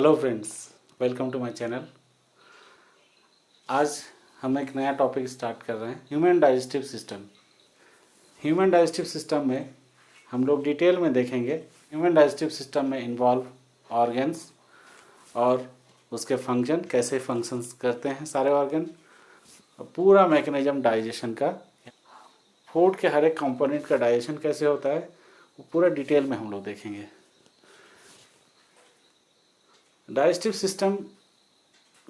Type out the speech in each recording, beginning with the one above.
Hello friends, welcome to my channel. आज हम एक नया टॉपिक स्टार्ट कर रहे हैं, human digestive system. Human digestive system में हम लोग डिटेल में देखेंगे ह्यूमन डाइजेस्टिव सिस्टम में इन्वॉल्व ऑर्गन्स और उसके फंक्शन, कैसे फंक्शंस करते हैं सारे ऑर्गन, पूरा मैकेनिज्म डाइजेशन का, फूड के हर एक कंपोनेंट का डाइजेशन कैसे होता है, वो पूरा डिटेल में हम लोग देखेंगे। डाइजेस्टिव सिस्टम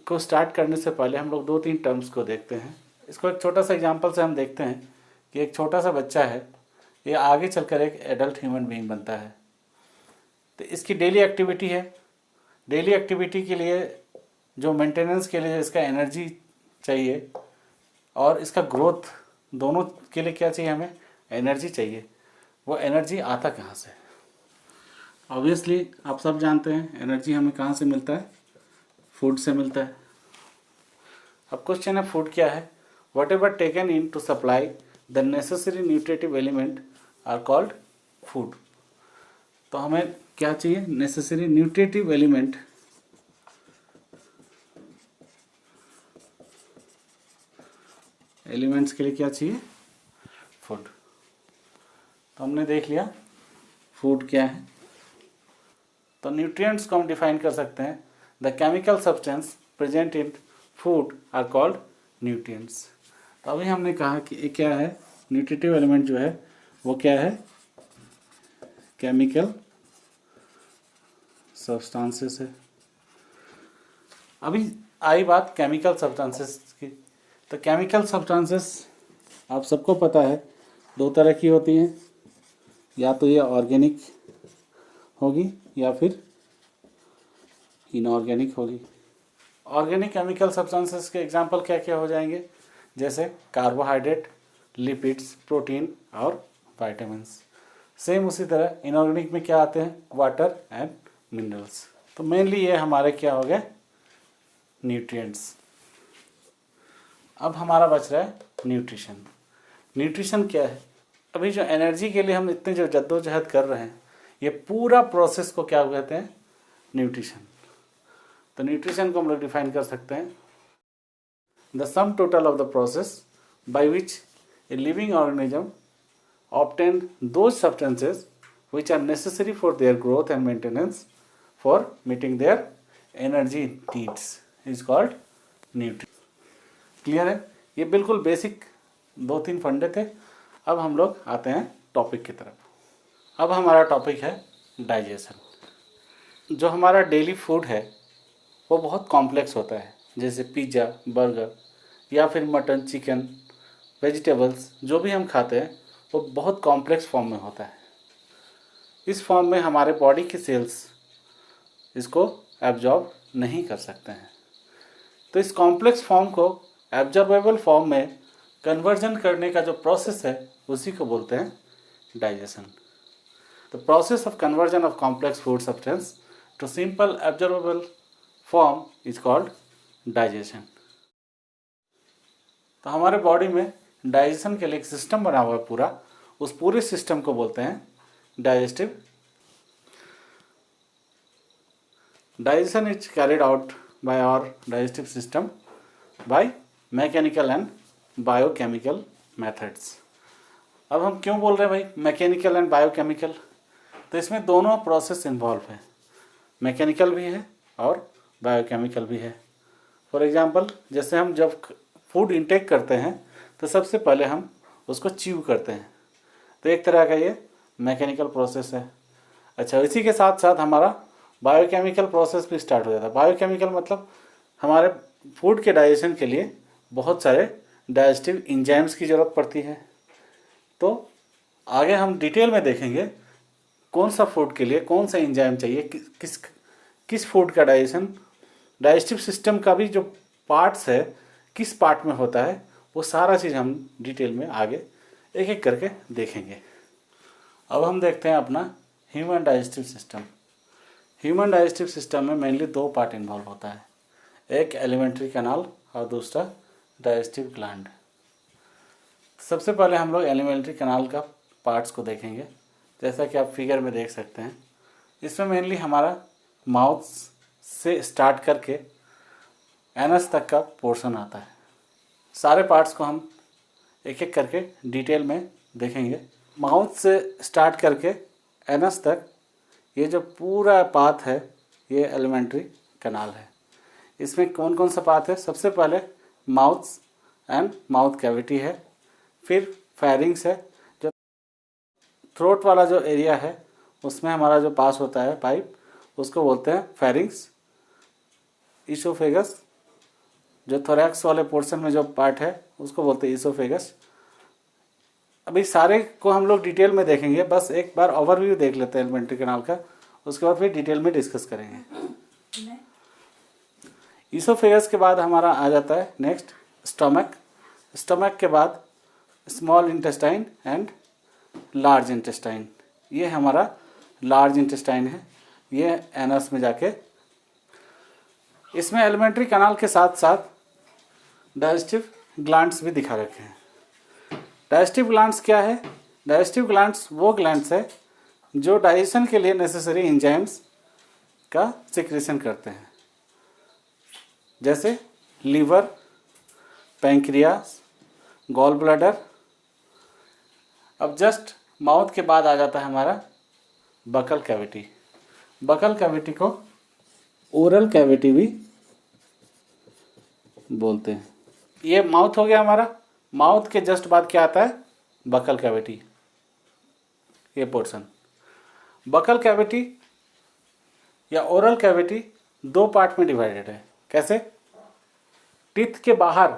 को स्टार्ट करने से पहले हम लोग 2-3 टर्म्स को देखते हैं। इसको एक छोटा सा एग्जांपल से हम देखते हैं कि एक छोटा सा बच्चा है, ये आगे चलकर एक एडल्ट ह्यूमन बीइंग बनता है। तो इसकी डेली एक्टिविटी है। डेली एक्टिविटी के लिए जो मेंटेनेंस के लिए इसका एनर्जी चाहिए और इसका ग्रोथ, दोनों के लिए क्या चाहिए, हमें एनर्जी चाहिए। वो एनर्जी आता कहाँ से? ऑब्वियसली आप सब जानते हैं एनर्जी हमें कहाँ से मिलता है, फूड से मिलता है। अब क्वेश्चन है फूड क्या है? Whatever taken in to supply the necessary nutritive element are called food. तो हमें क्या चाहिए? Necessary nutritive element. एलिमेंट्स के लिए क्या चाहिए? फूड। तो हमने देख लिया फूड क्या है। तो न्यूट्रिएंट्स को हम डिफाइन कर सकते हैं, the chemical substance present in food are called nutrients. तो अभी हमने कहा कि ये क्या है, न्यूट्रिटिव एलिमेंट जो है वो क्या है? केमिकल सब्सटेंसेस है। अभी आई बात केमिकल सब्सटेंसेस की। तो केमिकल सब्सटेंसेस आप सबको पता है 2 तरह की होती हैं, या तो ये ऑर्गेनिक होगी या फिर इनऑर्गेनिक होगी। ऑर्गेनिक केमिकल सब्सटेंसेस के एग्जांपल क्या क्या हो जाएंगे? जैसे कार्बोहाइड्रेट, लिपिड्स, प्रोटीन और विटामिन्स। सेम उसी तरह इनऑर्गेनिक में क्या आते हैं? Water and minerals. तो मेनली ये हमारे क्या हो गए? न्यूट्रिएंट्स। अब हमारा बच रहा है न्यूट्रिशन। न्यूट्रिशन क्या है? अभी जो एनर्जी के लिए हम इतने जो जद्दोजहद कर रहे हैं, ये पूरा प्रोसेस को क्या कहते हैं? न्यूट्रिशन। तो न्यूट्रिशन को हम लोग डिफाइन कर सकते हैं, the sum total of the process by which a living organism obtain those substances which are necessary for their growth and maintenance for meeting their energy needs is called nutrition. Clear है? ये बिल्कुल basic 2-3 फंडे थे। अब हम लोग आते हैं टॉपिक की तरफ। अब हमारा टॉपिक है डाइजेशन। जो हमारा डेली फूड है वो बहुत कॉम्प्लेक्स होता है, जैसे पिज़्ज़ा, बर्गर या फिर मटन, चिकन, वेजिटेबल्स, जो भी हम खाते हैं वो बहुत कॉम्प्लेक्स फॉर्म में होता है। इस फॉर्म में हमारे बॉडी के सेल्स इसको एब्जॉर्ब नहीं कर सकते हैं। तो इस कॉम्प्लेक्स फॉर्म को एब्जॉर्बेबल फॉर्म में कन्वर्जन करने का जो प्रोसेस है उसी को बोलते हैं digestion. The process of conversion of complex food substance to simple absorbable form is called digestion. तो हमारे बॉडी में डाइजेशन के लिए एक सिस्टम बना हुआ है पूरा, उस पूरे सिस्टम को बोलते हैं digestive. Digestion is carried out by our digestive system by mechanical and biochemical methods. अब हम क्यों बोल रहे हैं भाई मैकेनिकल एंड बायोकेमिकल? तो इसमें दोनों प्रोसेस इन्वॉल्व है, मैकेनिकल भी है और बायोकेमिकल भी है। फॉर एग्जांपल, जैसे हम जब फूड इंटेक करते हैं तो सबसे पहले हम उसको च्यू करते हैं, तो एक तरह का ये मैकेनिकल प्रोसेस है। अच्छा, इसी के साथ साथ हमारा बायोकेमिकल प्रोसेस भी स्टार्ट हो जाता है। बायोकेमिकल मतलब हमारे फूड के डाइजेशन के लिए बहुत सारे डाइजेस्टिव एंजाइम्स की ज़रूरत पड़ती है। तो आगे हम डिटेल में देखेंगे कौन सा फूड के लिए कौन सा एंजाइम चाहिए, किस फूड का डाइजेस्टिव सिस्टम का भी जो पार्ट्स है किस पार्ट में होता है, वो सारा चीज़ हम डिटेल में आगे एक एक करके देखेंगे। अब हम देखते हैं अपना human digestive system. Human digestive system में मेनली 2 पार्ट इन्वॉल्व होता है, एक एलिमेंट्री कैनाल और दूसरा डाइजेस्टिव ग्लैंड। सबसे पहले हम लोग एलिमेंट्री कैनाल का पार्ट्स को देखेंगे। जैसा कि आप फिगर में देख सकते हैं, इसमें मेनली हमारा माउथ से स्टार्ट करके एनस तक का पोर्शन आता है। सारे पार्ट्स को हम एक एक करके डिटेल में देखेंगे। माउथ से स्टार्ट करके एनस तक ये जो पूरा पाथ है ये एलिमेंट्री कैनाल है। इसमें कौन कौन सा पाथ है? सबसे पहले माउथ एंड माउथ कैविटी है, फिर फेरिंग्स है, जो थ्रोट वाला जो एरिया है उसमें हमारा जो पास होता है पाइप उसको बोलते हैं फेरिंग्स। ईसोफेगस, जो थोरैक्स वाले पोर्शन में जो पार्ट है उसको बोलते हैं ईसोफेगस। अभी सारे को हम लोग डिटेल में देखेंगे, बस एक बार ओवरव्यू देख लेते हैं एलिमेंट्री कैनाल का, उसके बाद फिर डिटेल में डिस्कस करेंगे। ईसोफेगस के बाद हमारा आ जाता है नेक्स्ट स्टमक। स्टमक के बाद small intestine and large intestine. ये हमारा लार्ज इंटेस्टाइन है, ये एनस में जाके इसमें एलिमेंट्री कैनाल के साथ साथ डाइजेस्टिव ग्लैंड्स भी दिखा रखे हैं। डाइजेस्टिव ग्लैंड्स क्या है? डाइजेस्टिव ग्लैंड्स वो ग्लैंड्स है जो डाइजेशन के लिए नेसेसरी एंजाइम्स का सिक्रेशन करते हैं, जैसे लीवर, पैंक्रियास, गॉल ब्लैडर। अब जस्ट माउथ के बाद आ जाता है हमारा बकल कैविटी। बकल कैविटी को ओरल कैविटी भी बोलते हैं। ये माउथ हो गया हमारा। माउथ के जस्ट बाद क्या आता है? बकल कैविटी, ये पोर्शन। बकल कैविटी या ओरल कैविटी दो पार्ट में डिवाइडेड है। कैसे? टीथ के बाहर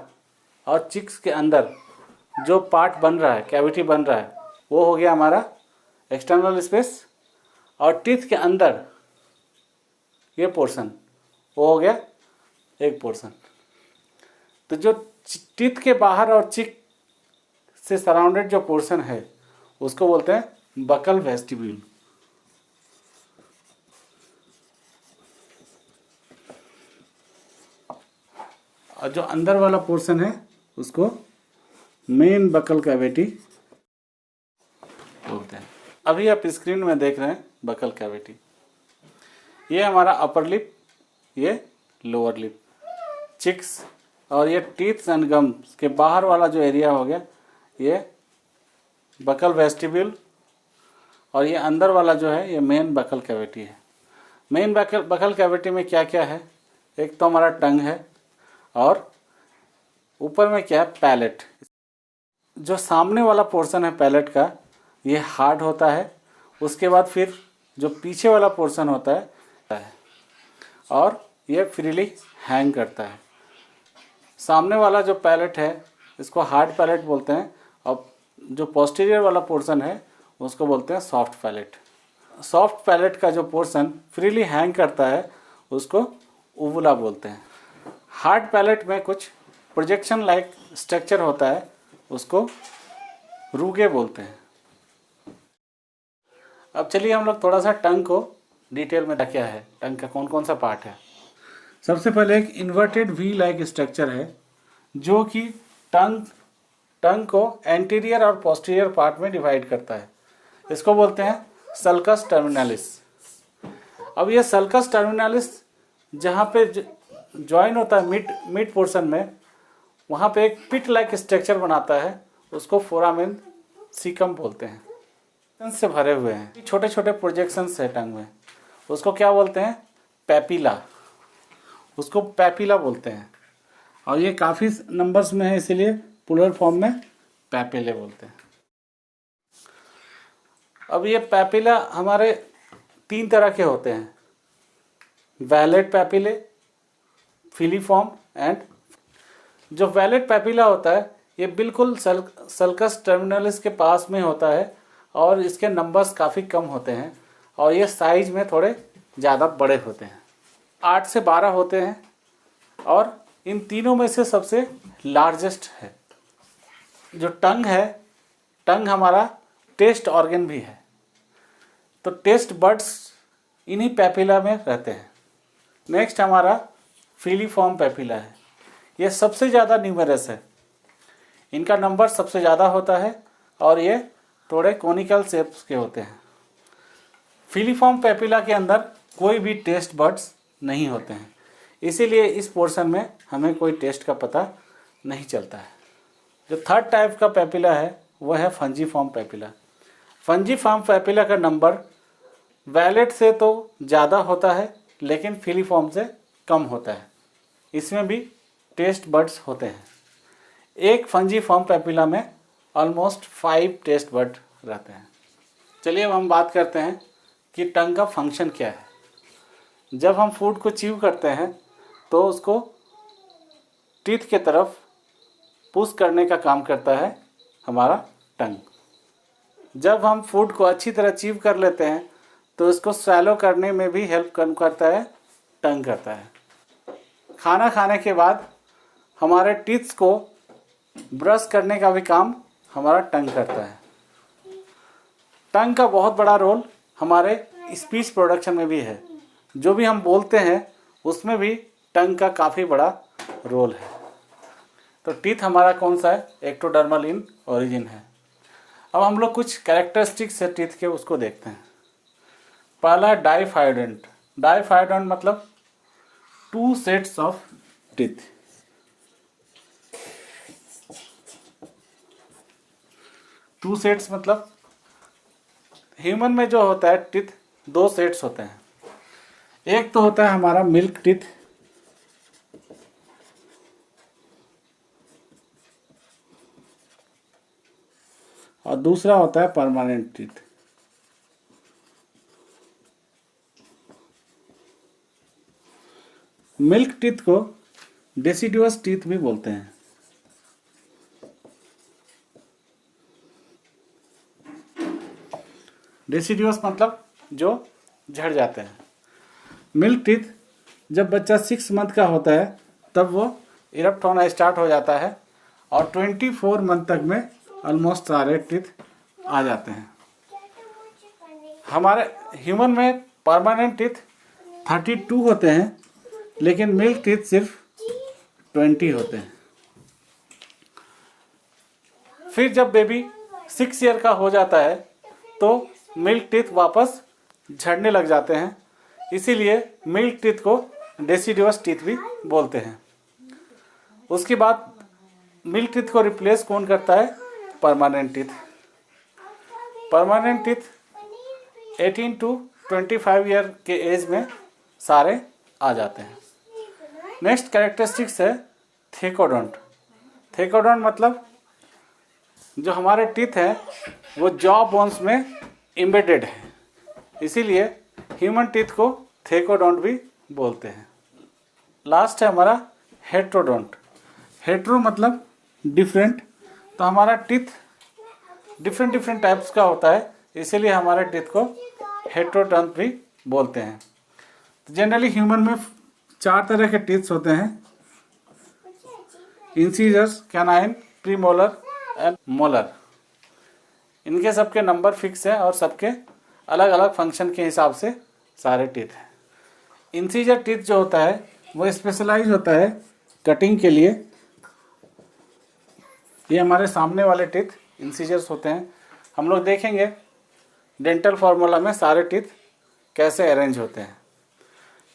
और चिक्स के अंदर जो पार्ट बन रहा है, कैविटी बन रहा है, वो हो गया हमारा एक्सटर्नल स्पेस, और टीथ के अंदर ये पोर्शन वो हो गया एक पोर्शन। तो जो टीथ के बाहर और चिक से सराउंडेड जो पोर्शन है उसको बोलते हैं बकल वेस्टिब्यूल। और जो अंदर वाला पोर्शन है उसको मेन बकल कैविटी बोलते हैं। अभी आप स्क्रीन में देख रहे हैं बकल कैविटी। ये हमारा अपर लिप, ये लोअर लिप, चिक्स और ये टीथ एंड गम्स के बाहर वाला जो एरिया हो गया ये बकल वेस्टिब्यूल, और ये अंदर वाला जो है ये मेन बकल कैविटी है। मेन बकल कैविटी में क्या क्या है? एक तो हमारा टंग है, और ऊपर में क्या है? पैलेट। जो सामने वाला पोर्शन है पैलेट का ये हार्ड होता है, उसके बाद फिर जो पीछे वाला पोर्शन होता है और ये फ्रीली हैंग करता है। सामने वाला जो पैलेट है इसको हार्ड पैलेट बोलते हैं, और जो पोस्टीरियर वाला पोर्शन है उसको बोलते हैं सॉफ्ट पैलेट। सॉफ्ट पैलेट का जो पोर्शन फ्रीली हैंग करता है उसको उवुला बोलते हैं। हार्ड पैलेट में कुछ प्रोजेक्शन लाइक स्ट्रक्चर होता है, उसको रूगे बोलते हैं। अब चलिए हम लोग थोड़ा सा टंग को डिटेल में क्या है, टंग का कौन कौन सा पार्ट है। सबसे पहले एक इन्वर्टेड वी लाइक स्ट्रक्चर है जो कि टंग को एंटीरियर और पोस्टीरियर पार्ट में डिवाइड करता है। इसको बोलते हैं सल्कस टर्मिनालिस। अब ये सल्कस टर्मिनालिस जहाँ पे ज्वाइन होता है मिड पोर्शन में, वहाँ पे एक पिट लाइक स्ट्रक्चर बनाता है, उसको फोरामेन सीकम बोलते हैं। से भरे हुए हैं छोटे छोटे प्रोजेक्शंस है टंग में, उसको क्या बोलते हैं? पैपिला। उसको पैपिला बोलते हैं, और ये काफ़ी नंबर्स में है इसीलिए प्लूरल फॉर्म में पैपिले बोलते हैं। अब ये पैपिला हमारे तीन तरह के होते हैं, वैलेट पैपिले, फिलीफॉर्म एंड। जो वैलेट पैपिला होता है ये बिल्कुल सल्कस टर्मिनलिस के पास में होता है, और इसके नंबर्स काफ़ी कम होते हैं, और ये साइज में थोड़े ज़्यादा बड़े होते हैं, 8 से 12 होते हैं, और इन तीनों में से सबसे लार्जेस्ट है। जो टंग है, टंग हमारा टेस्ट ऑर्गन भी है, तो टेस्ट बड्स इन्हीं पैपिला में रहते हैं। नेक्स्ट हमारा फिलीफॉर्म पैपिला है, ये सबसे ज़्यादा न्यूमरस है, इनका नंबर सबसे ज़्यादा होता है, और ये थोड़े कोनिकल शेप्स के होते हैं। फिलीफॉर्म पैपिला के अंदर कोई भी टेस्ट बड्स नहीं होते हैं, इसीलिए इस पोर्शन में हमें कोई टेस्ट का पता नहीं चलता है। जो थर्ड टाइप का पैपिला है वह है फंजीफॉर्म पैपिला। फंजीफॉर्म पैपिला का नंबर वैलेट से तो ज़्यादा होता है लेकिन फिलीफॉर्म से कम होता है। इसमें भी टेस्ट बड्स होते हैं। एक फंजीफॉर्म पैपिला में ऑलमोस्ट 5 टेस्ट बड रहते हैं। चलिए अब हम बात करते हैं कि टंग का फंक्शन क्या है। जब हम फूड को च्यू करते हैं तो उसको टीथ के तरफ पुश करने का काम करता है हमारा टंग। जब हम फूड को अच्छी तरह च्यू कर लेते हैं तो इसको स्वैलो करने में भी हेल्प करता है टंग करता है। खाना खाने के बाद हमारे टीथ्स को ब्रश करने का भी काम हमारा टंग करता है। टंग का बहुत बड़ा रोल हमारे स्पीच प्रोडक्शन में भी है। जो भी हम बोलते हैं उसमें भी टंग का काफ़ी बड़ा रोल है। तो टीथ हमारा कौन सा है? एक्टोडर्मल इन ओरिजिन है। अब हम लोग कुछ कैरेक्टरिस्टिक्स है टीथ के, उसको देखते हैं। पहला डाइफाइडेंट। डाइफाइडेंट मतलब 2 sets of teeth. Two sets मतलब ह्यूमन में जो होता है टीथ 2 सेट्स होते हैं। एक तो होता है हमारा मिल्क टीथ, और दूसरा होता है परमानेंट टीथ। मिल्क टीथ को डेसिडुअस टीथ भी बोलते हैं। डेसिडुअस मतलब जो झड़ जाते हैं। मिल्क टीथ जब बच्चा 6 मंथ का होता है तब वो इरप्ट होना स्टार्ट हो जाता है और 24 मंथ तक में ऑलमोस्ट सारे टीथ आ जाते हैं। हमारे ह्यूमन में परमानेंट टीथ 32 होते हैं लेकिन मिल्क टीथ सिर्फ 20 होते हैं। फिर जब बेबी 6 ईयर का हो जाता है तो मिल्क टीथ वापस झड़ने लग जाते हैं, इसीलिए मिल्क टीथ को डेसिडुअस टीथ भी बोलते हैं। उसके बाद मिल्क टीथ को रिप्लेस कौन करता है? Permanent teeth. Permanent teeth 18 to 25 year के एज में सारे आ जाते हैं। नेक्स्ट कैरेक्टरिस्टिक्स है थेकोडोंट। थेकोडोंट मतलब जो हमारे टीथ हैं वो जॉ बोन्स में एम्बेडेड है, इसीलिए ह्यूमन टीथ को थेकोडोंट भी बोलते हैं। लास्ट है हमारा हेट्रोडोंट। हेट्रो मतलब डिफरेंट, तो हमारा टीथ डिफरेंट टाइप्स का होता है, इसीलिए हमारे टीथ को हेट्रोडोंट भी बोलते हैं। जनरली ह्यूमन में 4 तरह के टीथ्स होते हैं: incisors, canine, premolar and molar. इनके सबके नंबर फिक्स है और सबके अलग अलग फंक्शन के हिसाब से सारे टीथ हैं। इंसीजर टीथ जो होता है वो स्पेशलाइज होता है कटिंग के लिए। ये हमारे सामने वाले टीथ इंसीजर्स होते हैं। हम लोग देखेंगे डेंटल फार्मूला में सारे टीथ कैसे अरेंज होते हैं।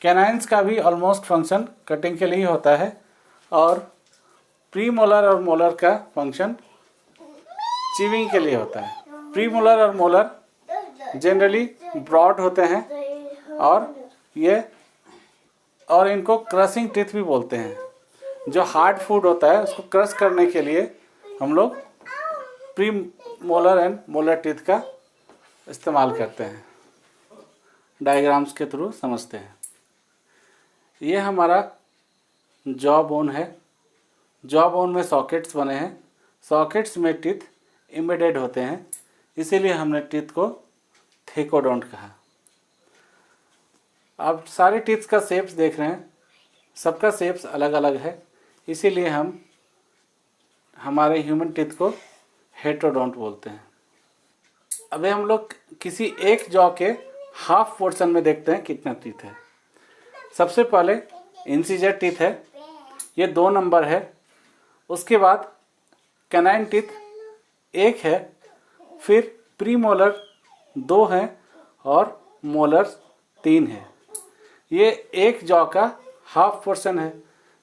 कैनाइंस का भी ऑलमोस्ट फंक्शन कटिंग के लिए ही होता है और प्रीमोलर और मोलर का फंक्शन चीविंग के लिए होता है। प्रीमोलर और मोलर जनरली ब्रॉड होते हैं और इनको क्रशिंग टीथ भी बोलते हैं। जो हार्ड फूड होता है उसको क्रश करने के लिए हम लोग pre molar and molar teeth का इस्तेमाल करते हैं। डायग्राम्स के थ्रू समझते हैं। ये हमारा जॉ बोन है। जॉ बोन में सॉकेट्स बने हैं। सॉकेट्स में टीथ एम्बेडेड होते हैं, इसीलिए हमने टीथ को थेकोडोंट कहा। आप सारे टीथ का शेप्स देख रहे हैं, सबका शेप्स अलग अलग है, इसीलिए हम हमारे ह्यूमन टीथ को हेट्रोडोंट बोलते हैं। अभी हम लोग किसी एक जॉ के हाफ पोर्शन में देखते हैं कितना टीथ है। सबसे पहले इंसीजर टीथ है, ये 2 नंबर है। उसके बाद कैनाइन टीथ 1 है, फिर प्रीमोलर 2 हैं और मोलर 3 है। ये एक जॉ का हाफ पोर्शन है,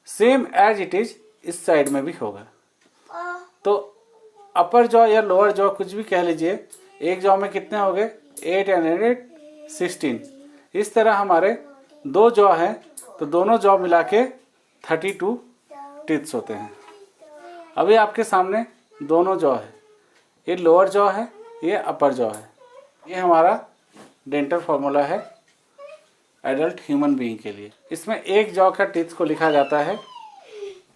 सेम एज इट इज इस साइड में भी होगा। तो अपर जॉ या लोअर जॉ कुछ भी कह लीजिए, एक जॉ में कितने हो गए 8 and 8 16। इस तरह हमारे दो जॉ हैं तो दोनों जॉ मिला के 32 टीथ्स होते हैं। अभी आपके सामने दोनों जॉ है, ये लोअर जॉ है, ये अपर जॉ है। ये हमारा डेंटल फॉर्मूला है एडल्ट ह्यूमन बीइंग के लिए। इसमें एक जॉ का टीथ को लिखा जाता है,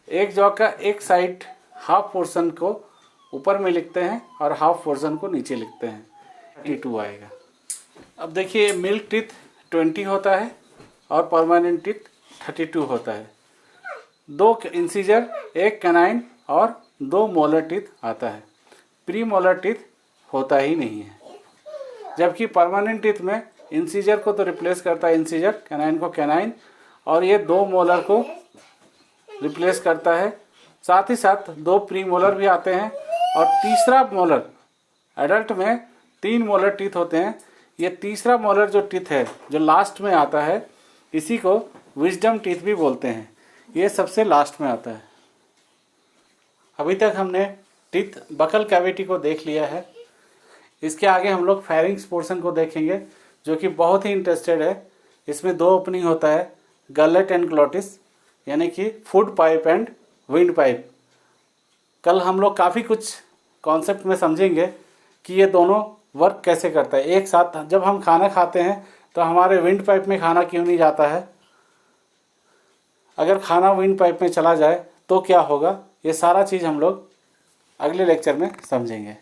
एक जॉ का एक साइड हाफ पोर्शन को ऊपर में लिखते हैं और हाफ पोर्शन को नीचे लिखते हैं, T2 आएगा। अब देखिए मिल्क टीथ 20 होता है और परमानेंट टीथ 32 होता है। 2 इंसीजर, एक कैनाइन और 2 मोलर टीथ आता है। प्री मोलर टीथ होता ही नहीं है, जबकि परमानेंट टीथ में इंसीजर को तो रिप्लेस करता है इंसीजर, कैनाइन को कैनाइन, और ये 2 मोलर को रिप्लेस करता है। साथ ही साथ 2 प्री मोलर भी आते हैं और तीसरा मोलर, एडल्ट में 3 मोलर टीथ होते हैं। ये तीसरा मोलर जो टीथ है जो लास्ट में आता है, इसी को विजडम टीथ भी बोलते हैं। ये सबसे लास्ट में आता है। अभी तक हमने टीथ बकल कैविटी को देख लिया है। इसके आगे हम लोग फेरिंग्स पोर्शन को देखेंगे जो कि बहुत ही इंटरेस्टेड है। इसमें 2 ओपनिंग होता है, गलेट एंड ग्लोटिस, यानी कि food pipe and wind pipe. कल हम लोग काफ़ी कुछ कॉन्सेप्ट में समझेंगे कि ये दोनों वर्क कैसे करता है एक साथ। जब हम खाना खाते हैं तो हमारे विंड पाइप में खाना क्यों नहीं जाता है, अगर खाना विंड पाइप में चला जाए तो क्या होगा, ये सारा चीज़ हम लोग अगले लेक्चर में समझेंगे।